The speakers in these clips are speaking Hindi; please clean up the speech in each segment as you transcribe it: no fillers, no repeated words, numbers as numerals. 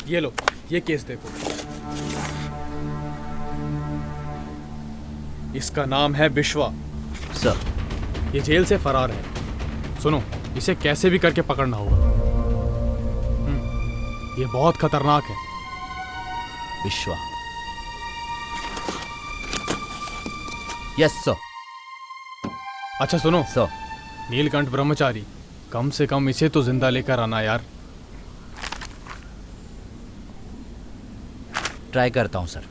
ये लो, ये केस देखो। इसका नाम है बिश्वा। सर, ये जेल से फरार है। सुनो, इसे कैसे भी करके पकड़ना होगा। ये बहुत खतरनाक है। विश्वा। Yes sir. अच्छा सुनो सर। नीलकंठ ब्रह्मचारी, कम से कम इसे तो जिंदा लेकर आना यार। ट्राई करता हूं सर।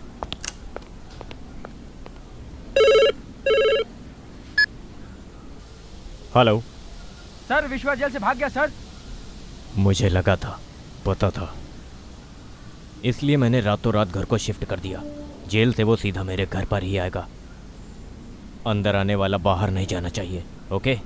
हेलो सर, विश्वा जेल से भाग गया सर। मुझे लगा था, पता था, इसलिए मैंने रातों रात घर को शिफ्ट कर दिया। जेल से वो सीधा मेरे घर पर ही आएगा। अंदर आने वाला बाहर नहीं जाना चाहिए, ओके?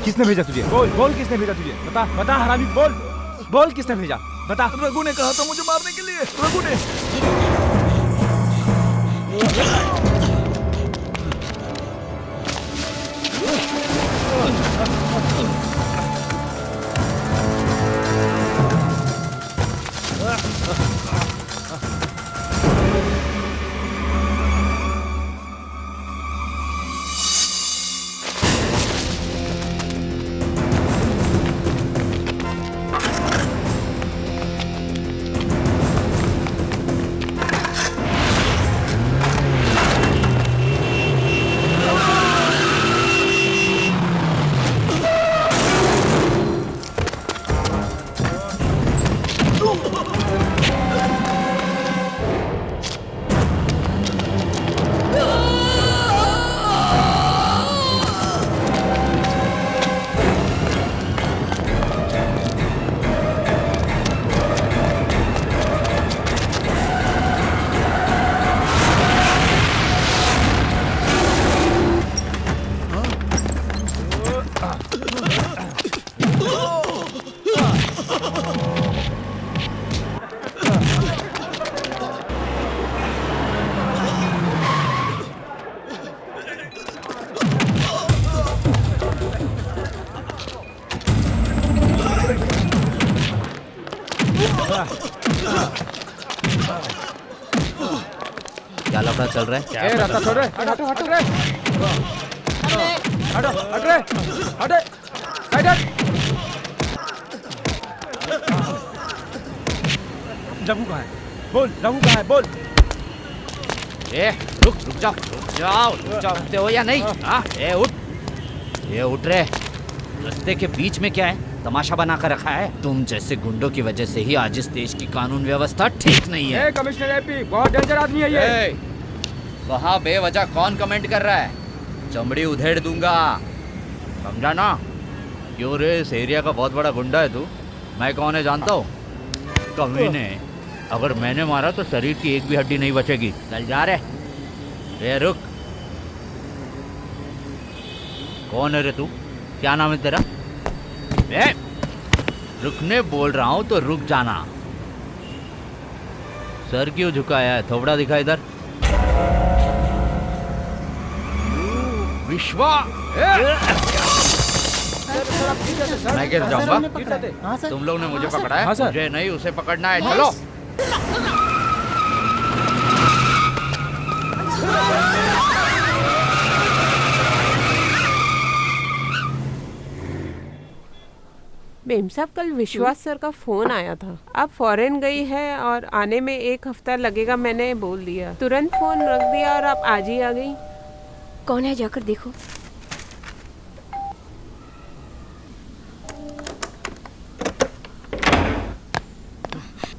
किसने भेजा तुझे? बोल बोल, किसने भेजा तुझे? बता बता हरामी, बोल बोल, किसने भेजा? बता। रघु ने कहा था मुझे मारने के लिए। रघु ने। क्या लफड़ा चल रहा है? ए रास्ता छोड़ रे, हटो हटो रे, हटो हट रे, हटे, साइड हट। रघु कहाँ है? बोल, रघु कहाँ है? बोल। ए रुक जाओ, उठते हो या नहीं? हाँ, ए उठ रे। रास्ते के बीच में क्या है? तमाशा बना कर रखा है? तुम जैसे गुंडों की वजह से ही आज इस देश की कानून व्यवस्था ठीक नहीं है। कमिश्नर एपी, बहुत डेंजर आदमी है ये। वहाँ बेवजह कौन कमेंट कर रहा है? चमड़ी उधेड़ दूंगा, समझा ना? क्यों रे, इस एरिया का बहुत बड़ा गुंडा है तू? मैं कौन है जानता हूँ? कमीने, अगर मैंने मारा तो शरीर की एक भी हड्डी नहीं बचेगी। चल जा रे। ए रुक, कौन है रे तू? क्या नाम है तेरा? ए, रुकने बोल रहा हूँ तो रुक जाना। सर क्यों झुकाया है? थोबड़ा दिखा इधर। विश्वा, मैं गिर जाऊंगा। तुम लोग ने मुझे पकड़ा है, मुझे नहीं उसे पकड़ना है। चलो। मेम साहब, कल विश्वास सर का फोन आया था। आप फॉरेन गई है और आने में 1 हफ्ता लगेगा, मैंने बोल दिया। तुरंत फोन रख दिया और आप आज ही आ गई। कौन है, जाकर देखो।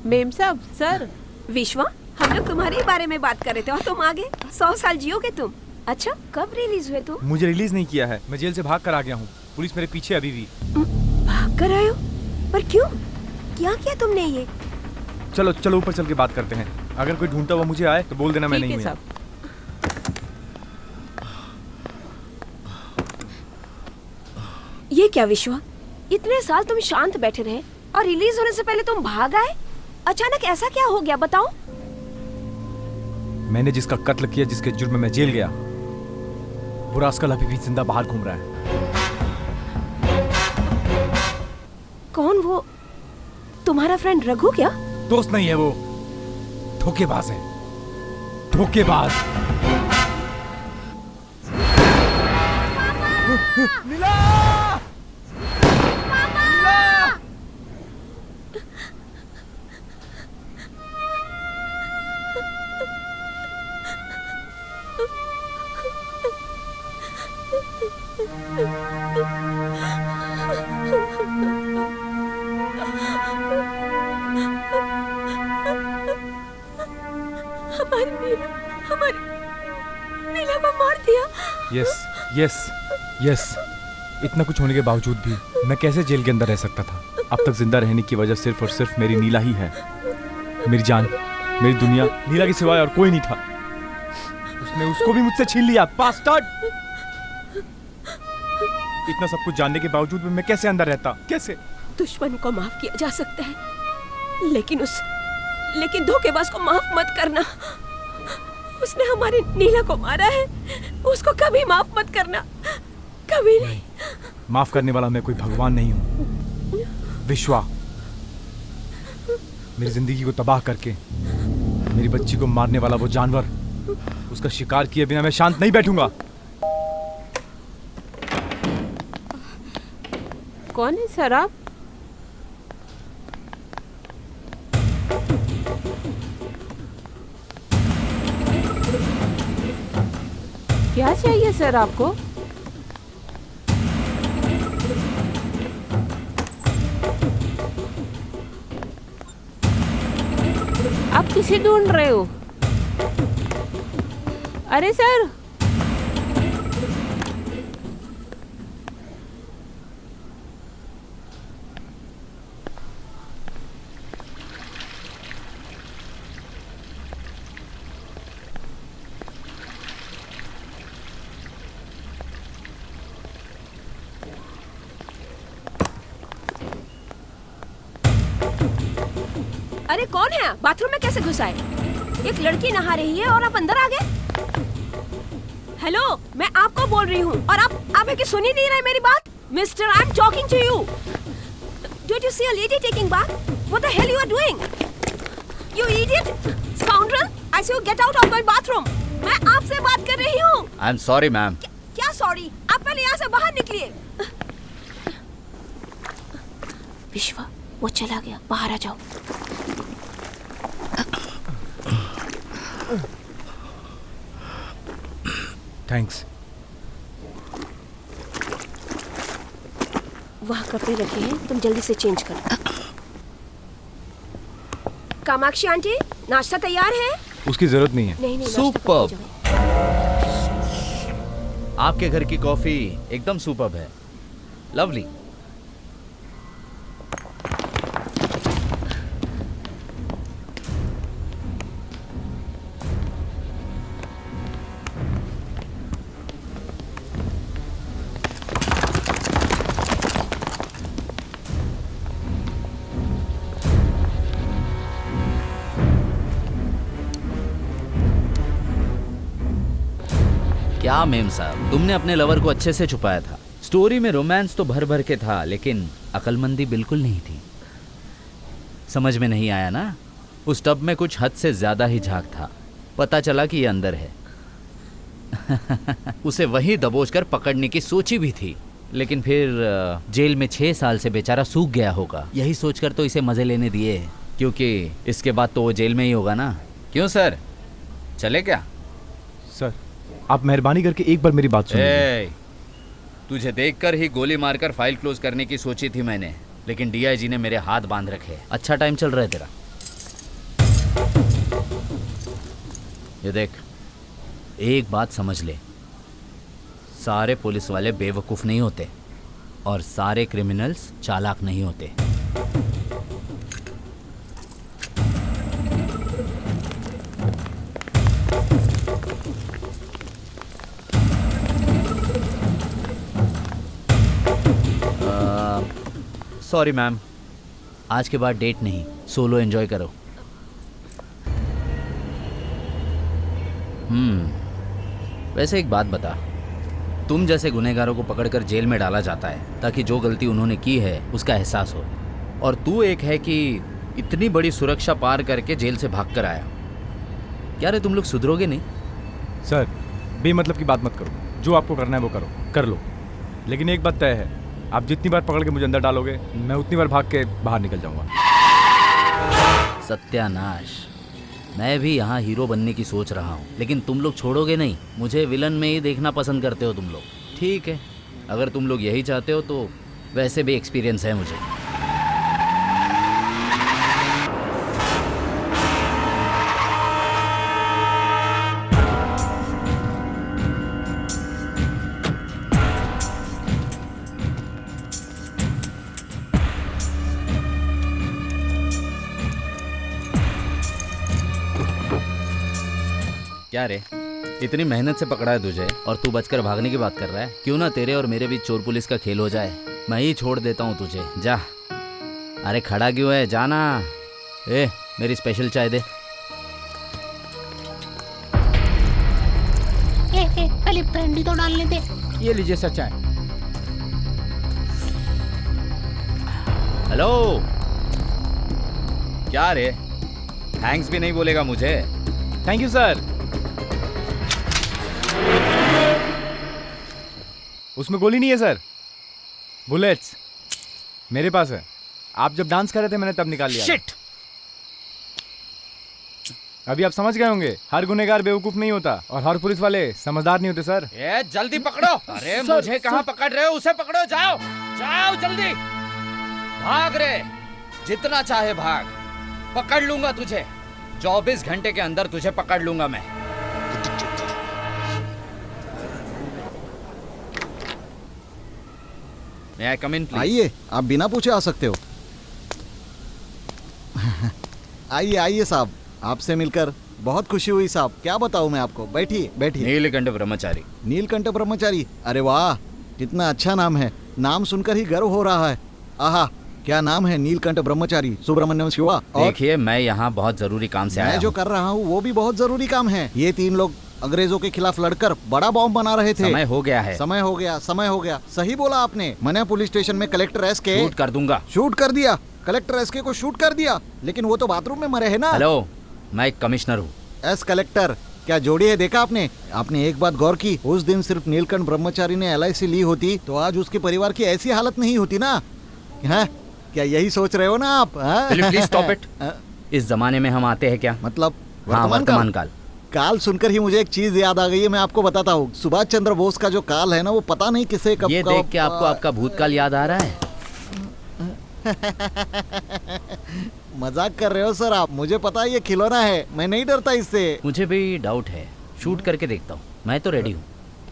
मेम साहब, सर। विश्वा, हम लोग तुम्हारे बारे में बात कर रहे थे और तुम आ गए। 100 साल जियोगे तुम। अच्छा, कब रिलीज हुए तुम? मुझे रिलीज नहीं किया है, मैं जेल से भाग कर आ गया हूँ। पुलिस मेरे पीछे अभी भी। भाग कर आए हो? पर क्यों? क्या किया तुमने ये? चलो चलो ऊपर चल के बात करते हैं। अगर कोई ढूंढता हुआ मुझे आए तो बोल देना मैं नहीं हूँ। ये क्या विश्वा, इतने साल तुम शांत बैठे रहे और रिलीज होने से पहले तुम भाग आए? अचानक ऐसा क्या हो गया, बताओ। मैंने जिसका कत्ल किया, जिसके जुर्म में मैं जेल गया, वो रास्कल अभी भी जिंदा बाहर घूम रहा है। कौन वो? तुम्हारा फ्रेंड रघु क्या? दोस्त नहीं है वो, धोखेबाज है, धोखेबाज। नीला! हमारी नीला को मार दिया। Yes yes yes. इतना कुछ होने के बावजूद भी मैं कैसे जेल के अंदर रह सकता था? अब तक जिंदा रहने की वजह सिर्फ और सिर्फ मेरी नीला ही है। मेरी जान, मेरी दुनिया, नीला के सिवाय और कोई नहीं था। उसने उसको भी मुझसे छीन लिया, बास्टर्ड। इतना सब कुछ जानने के बावजूद भी मैं कैसे अंदर रहता? कैसे? दुश्मन को माफ किया जा सकता है, लेकिन धोखेबाज को माफ मत करना। उसने हमारे नीला को मारा है, उसको कभी माफ मत करना, कभी नहीं। माफ करने वाला मैं कोई भगवान नहीं हूँ। विश्वा, मेरी जिंदगी को तबाह करके मेरी बच्ची को मारने वाला वो जानवर, उसका शिकार किए बिना मैं शांत नहीं बैठूंगा। कौन है सर आप? क्या चाहिए सर आपको? आप किसे ढूंढ रहे हो? अरे सर, अरे कौन है? बाथरूम में कैसे घुस आए? एक लड़की नहा रही है और आप अंदर आ गए। हेलो, मैं आपको बोल रही हूँ और आप है कि सुन ही नहीं रहे मेरी बात? Mister, I am talking to you. Don't you see a lady taking bath? What the hell you are doing? You idiot! Scoundrel! I say you get out of my bathroom. मैं आपसे बात कर रही हूँ. I am sorry ma'am. क्या सॉरी? आप पहले यहाँ से बाहर निकलिए. विश्वा, वो चला गया. बाहर आ जाओ. थैंक्स. वहाँ कपड़े रखे हैं, तुम जल्दी से चेंज करो. कामाक्षी आंटी, नाश्ता तैयार है? उसकी जरूरत नहीं है. नहीं नहीं. सुपर्ब. आपके घर की कॉफी एकदम सुपर्ब है. लवली. क्या मेम साहब, तुमने अपने लवर को अच्छे से छुपाया था. स्टोरी में रोमांस तो भर भर के था, लेकिन अकलमंदी बिल्कुल नहीं थी. समझ में नहीं आया ना. उस टब में कुछ हद से ज्यादा ही झाग था. पता चला कि ये अंदर है. उसे वहीं दबोचकर पकड़ने की सोची भी थी, लेकिन फिर जेल में 6 साल से बेचारा सूख गया होगा, यही सोचकर तो इसे मजे लेने दिए, क्योंकि इसके बाद तो वो जेल में ही होगा ना. क्यों सर, चले क्या? सर, आप मेहरबानी करके एक बार मेरी बात सुनिए. तुझे देखकर ही गोली मारकर फाइल क्लोज करने की सोची थी मैंने, लेकिन डीआईजी ने मेरे हाथ बांध रखे. अच्छा टाइम चल रहा है तेरा. ये देख, एक बात समझ ले, सारे पुलिस वाले बेवकूफ नहीं होते और सारे क्रिमिनल्स चालाक नहीं होते. सॉरी मैम, आज के बाद डेट नहीं, सोलो एंजॉय करो. वैसे एक बात बता, तुम जैसे गुनहगारों को पकड़कर जेल में डाला जाता है ताकि जो गलती उन्होंने की है उसका एहसास हो, और तू एक है कि इतनी बड़ी सुरक्षा पार करके जेल से भाग कर आया. क्या रे, तुम लोग सुधरोगे नहीं? सर, बेमतलब की बात मत करो. जो आपको करना है वो करो, कर लो. लेकिन एक बात तय है, आप जितनी बार पकड़ के मुझे अंदर डालोगे, मैं उतनी बार भाग के बाहर निकल जाऊंगा. सत्यानाश, मैं भी यहाँ हीरो बनने की सोच रहा हूँ, लेकिन तुम लोग छोड़ोगे नहीं. मुझे विलन में ही देखना पसंद करते हो तुम लोग. ठीक है, अगर तुम लोग यही चाहते हो तो वैसे भी एक्सपीरियंस है मुझे. क्या रे, इतनी मेहनत से पकड़ा है तुझे और तू बचकर भागने की बात कर रहा है? क्यों ना तेरे और मेरे बीच चोर पुलिस का खेल हो जाए. मैं ही छोड़ देता हूँ तुझे, जा. अरे खड़ा क्यों है, जाना. ए, मेरी स्पेशल चाय दे. पहले ब्रांडी तो डालने दे. ये लीजिए सर चाय. हेलो, क्या रे, थैंक्स भी नहीं बोलेगा मुझे? Thank you sir. उसमें गोली नहीं है सर, बुलेट्स मेरे पास है. आप जब डांस कर रहे थे मैंने तब निकाल लिया. शिट. अभी आप समझ गए होंगे, हर गुनहगार बेवकूफ नहीं होता और हर पुलिस वाले समझदार नहीं होते सर. ए, जल्दी पकड़ो. अरे मुझे कहाँ पकड़ रहे हो, उसे पकड़ो. जाओ जाओ जल्दी, भाग रे, जितना चाहे भाग. पकड़ लूंगा तुझे, 24 घंटे के अंदर तुझे पकड़ लूंगा मैं. May I come in, please? आइए, आप बिना पूछे आ सकते हो. आइए आइए साहब, आपसे मिलकर बहुत खुशी हुई साहब. क्या बताऊं मैं आपको. बैठिए बैठिए. नीलकंठ ब्रह्मचारी. नीलकंठ ब्रह्मचारी, अरे वाह, कितना अच्छा नाम है. नाम सुनकर ही गर्व हो रहा है. आहा, क्या नाम है, नीलकंठ ब्रह्मचारी सुब्रमण्यम शिवा. देखिए, मैं यहाँ बहुत जरूरी काम से आया मैं जो हूँ. कर रहा हूँ वो भी बहुत जरूरी काम है. ये 3 लोग अंग्रेजों के खिलाफ लड़कर बड़ा बॉम्ब बना रहे थे. समय हो गया है. समय हो गया, समय हो गया. सही बोला आपने. मैंने पुलिस स्टेशन में कलेक्टर एस के शूट कर दूंगा. शूट कर दिया. कलेक्टर एस के को शूट कर दिया, लेकिन वो तो बाथरूम में मरे हैं ना. हेलो, मैं एक कमिश्नर हूँ. एस कलेक्टर, क्या जोड़ी है देखा आपने? आपने एक बात गौर की, उस दिन सिर्फ नीलकंठ ब्रह्मचारी ने LIC ली होती तो आज उसके परिवार की ऐसी हालत नहीं होती ना। हाँ? क्या यही सोच रहे हो ना आप? Please stop it. इस जमाने में हम आते हैं क्या? मतलब हाँ, वर्तमान काल। काल सुनकर ही मुझे एक चीज याद आ गई है, मैं आपको बताता हूँ। सुभाष चंद्र बोस का जो काल है ना, वो पता नहीं किसे कब ये देख के आपको आपका भूतकाल याद आ रहा है? मजाक कर रहे हो सर आप? मुझे पता है ये खिलौना है, मैं नहीं डरता इससे। मुझे भी डाउट है, शूट करके देखता हूँ। मैं तो रेडी हूँ,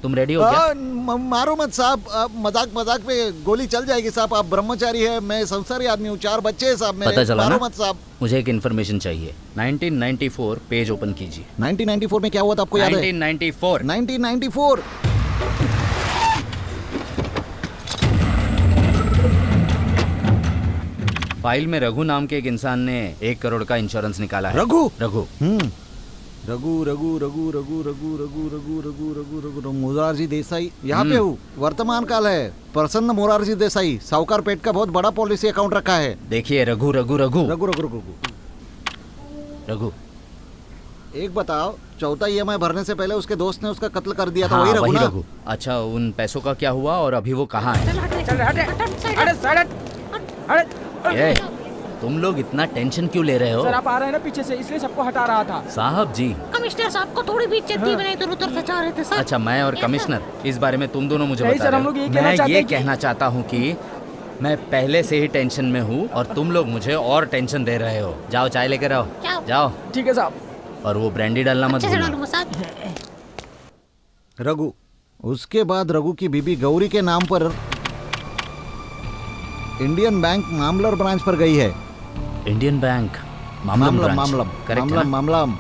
तुम रेडी हो क्या? मारो मत साहब, मजाक मजाक पे गोली चल जाएगी साहब। आप ब्रह्मचारी है, मैं संसारी आदमी हूँ, 4 बच्चे हैं साहब मेरे। पता चला मारो ना? मत साहब। मुझे एक इन्फॉर्मेशन चाहिए। 1994 पेज ओपन कीजिए। 1994 में क्या हुआ था आपको याद है? 1994। 1994 फाइल में रघु नाम के एक इंसान ने 1 करोड़ का इंश्योरेंस निकाला है। रघु? रघु। रघु रघु रघु रघु रघु रघु रघु रघु रघु रघु मोरारजी देसाई यहाँ पे हूँ। वर्तमान काल है। प्रसन्न मोरारजी देसाई, साहूकार पेट का बहुत बड़ा पॉलिसी अकाउंट रखा है। देखिए रघु रघु रघु रघु रघु रघु रघु। एक बताओ, चौथा EMI भरने से पहले उसके दोस्त ने उसका कत्ल कर दिया था, हाँ, वही रघु ना? रघु। अच्छा, उन पैसों का क्या हुआ और अभी वो कहाँ है? ये, तुम लोग इतना टेंशन क्यों ले रहे हो? सर आप आ रहे हैं ना पीछे से, इसलिए सबको हटा रहा था। साहब जी। कमिश्नर साहब को थोड़ी भी चट्टी बनाई तो उधर से चाह रहे थे सर। अच्छा, मैं और कमिश्नर इस बारे में तुम दोनों मुझे नहीं बता सर, रहे हम हो। लोग यही मैं कहना चाहता हूँ कि मैं पहले से ही टेंशन में हूँ और तुम लोग मुझे और टेंशन दे रहे हो। जाओ चाय लेकर आओ, जाओ। ठीक है साहब। और वो ब्रांडी डालना मत अच्छे से भूलना। डालूंगा साहब। रघु। उसके बाद रघु की बीबी गौरी के नाम पर इंडियन बैंक मामलर ब्रांच पर गई है। Indian bank Mambalam Mambalam.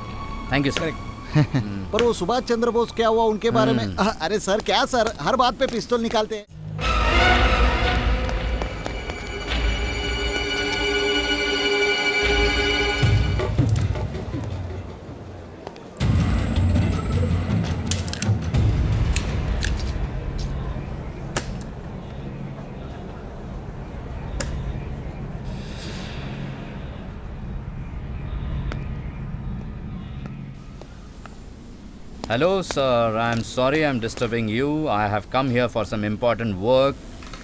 Thank you sir. पर वो सुभाष चंद्र बोस क्या हुआ उनके बारे में? अरे सर, क्या सर हर बात पे पिस्तौल निकालते हैं? Hello sir, I am sorry I am disturbing you. I have come here for some important work.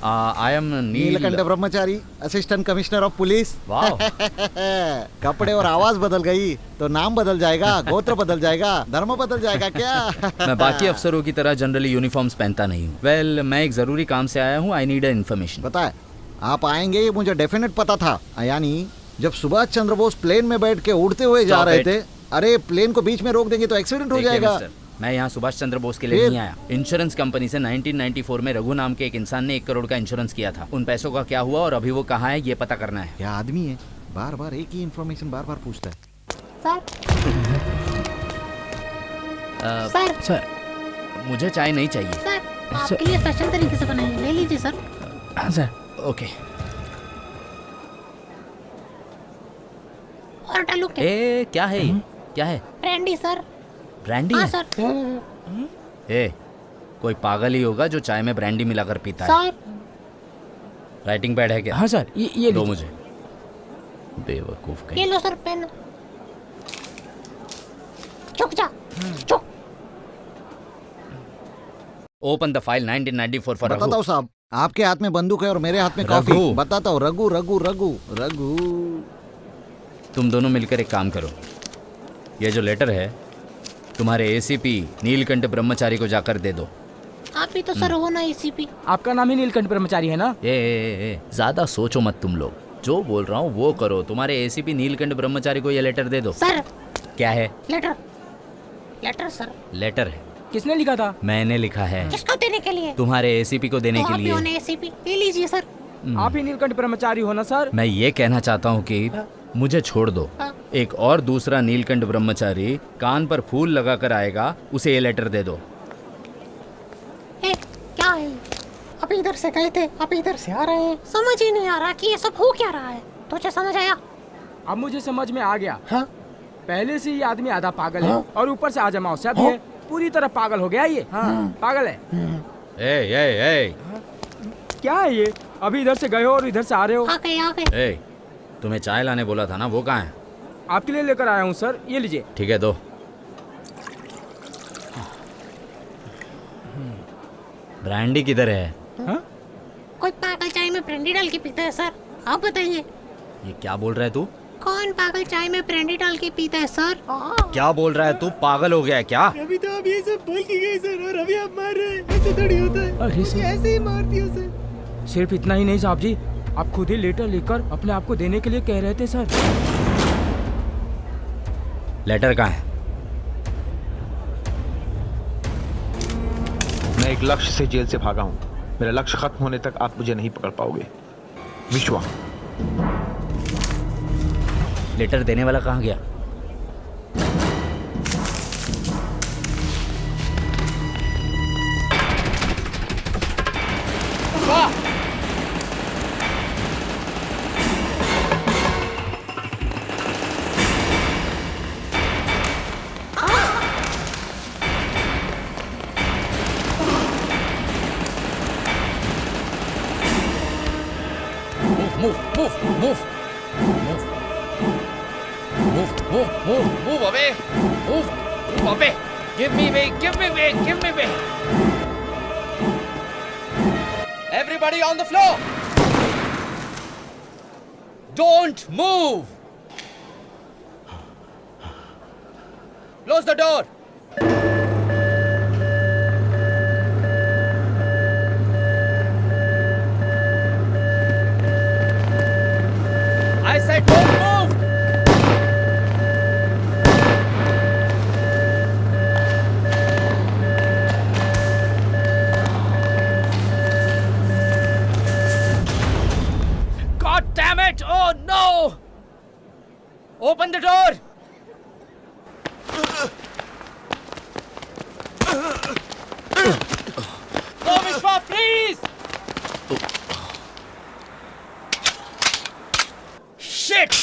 I am Neelkanth Brahmachari, assistant commissioner of police. वाह। कपड़े और आवाज बदल गई तो नाम बदल जाएगा, गोत्र बदल जाएगा, धर्म बदल जाएगा क्या? मैं बाकी अफसरों की तरह जनरली यूनिफॉर्म्स पहनता नहीं हूँ। वेल, मैं एक जरूरी काम से आया हूँ। I need a information. पता है आप आएंगे ये मुझे डेफिनेट पता था। यानी जब सुभाष चंद्र बोस प्लेन में बैठ के उड़ते हुए जा रहे थे, अरे प्लेन को बीच में रोक देंगे तो एक्सीडेंट हो जाएगा। मिस्टर, मैं यहाँ सुभाष चंद्र बोस के लिए नहीं आया। इंश्योरेंस कंपनी से 1994 में रघु नाम के एक इंसान ने 1 करोड़ का इंश्योरेंस किया था। उन पैसों का क्या हुआ और अभी वो कहाँ है, ये पता करना है। क्या आदमी है, बार बार एक ही इन्फॉर्मेशन बार बार पूछता है। सर सर, मुझे चाय नहीं चाहिए। सर आपके लिए स्पेशल तरीके से बनाई है, ले लीजिए सर। हाँ सर। ओके। और डालू क्या? ए, क्या है ये? क्या है? Brandy sir. ब्रांडी हाँ है? सर। ए, कोई पागल ही होगा जो चाय में ब्रांडी मिलाकर पीता है। सर राइटिंग पैड है क्या? हाँ सर, ये दो मुझे। बेवकूफ ये कहीं। लो सर पेन। चुक जा, चुक। ओपन द फाइल 1994 फॉर बताता हूँ साहब, आपके हाथ में बंदूक है और मेरे हाथ में कॉफी। रघु। बताता हूँ, रघु रघु रघु रघु। तुम दोनों मिलकर एक काम करो। ये जो लेटर है तुम्हारे ACP नीलकंठ ब्रह्मचारी को जाकर दे दो। आप ही तो सर हो ना ACP। आपका नाम ही नीलकंठ ब्रह्मचारी है ना? ए, ज्यादा सोचो मत तुम लोग, जो बोल रहा हूँ वो करो। तुम्हारे ACP नीलकंठ ब्रह्मचारी को ये लेटर दे दो। सर क्या है? लेटर। Letter sir. लेटर है। किसने लिखा था? मैंने लिखा है। किसको देने के लिए? तुम्हारे ACP को देने तो के आप ही लिए। हो ना ACP, ले लीजिए सर। आप ही नीलकंठ ब्रह्मचारी हो ना सर? मैं ये कहना चाहता हूँ कि मुझे छोड़ दो। हाँ। एक और दूसरा नीलकंठ ब्रह्मचारी कान पर फूल लगाकर आएगा, उसे ये लेटर दे दो। ए, क्या है? अभी इधर से गए थे, अभी इधर से आ रहे हैं। समझ ही नहीं आ रहा कि ये सब हो क्या रहा है। तुझे समझ आया? अब मुझे समझ में आ गया। हाँ? पहले से ये आदमी आधा पागल है और ऊपर से आजमाओ से भी है। पूरी तरह पागल हो गया ये। हाँ, पागल है। ए, क्या है ये? अभी इधर से गए हो और इधर से आ रहे हो। आ गए, आ गए। तुम्हें चाय लाने बोला था ना, वो कहाँ है? आपके लिए लेकर आया हूँ सर, ये लीजिए। ठीक है, दो। ब्रांडी किधर है? कोई पागल चाय में ब्रांडी डाल के पीता है सर, आप बताइए। ये क्या बोल रहा है तू? कौन पागल चाय में ब्रांडी डाल के पीता है सर? क्या बोल रहा है तू? पागल हो गया है क्या? अभी तो आप ये सब बोल के गए सर, और अभी आप मार रहे हैं। ऐसे थोड़ी होता है। अरे सर। ऐसे ही मार दिया सर। सिर्फ इतना ही नहीं साहब जी, आप खुद ही लेटर लेकर अपने आप को देने के लिए कह रहे थे सर। लेटर कहाँ है? मैं एक लक्ष्य से जेल से भागा हूँ। मेरा लक्ष्य खत्म होने तक आप मुझे नहीं पकड़ पाओगे। विश्वा। लेटर देने वाला कहाँ गया? Move away! Move away! Give me way! Everybody on the floor! Don't move! Close the door! I said don't move! God damn it! Oh no! Open the door! No, Vishwa, please! Shit!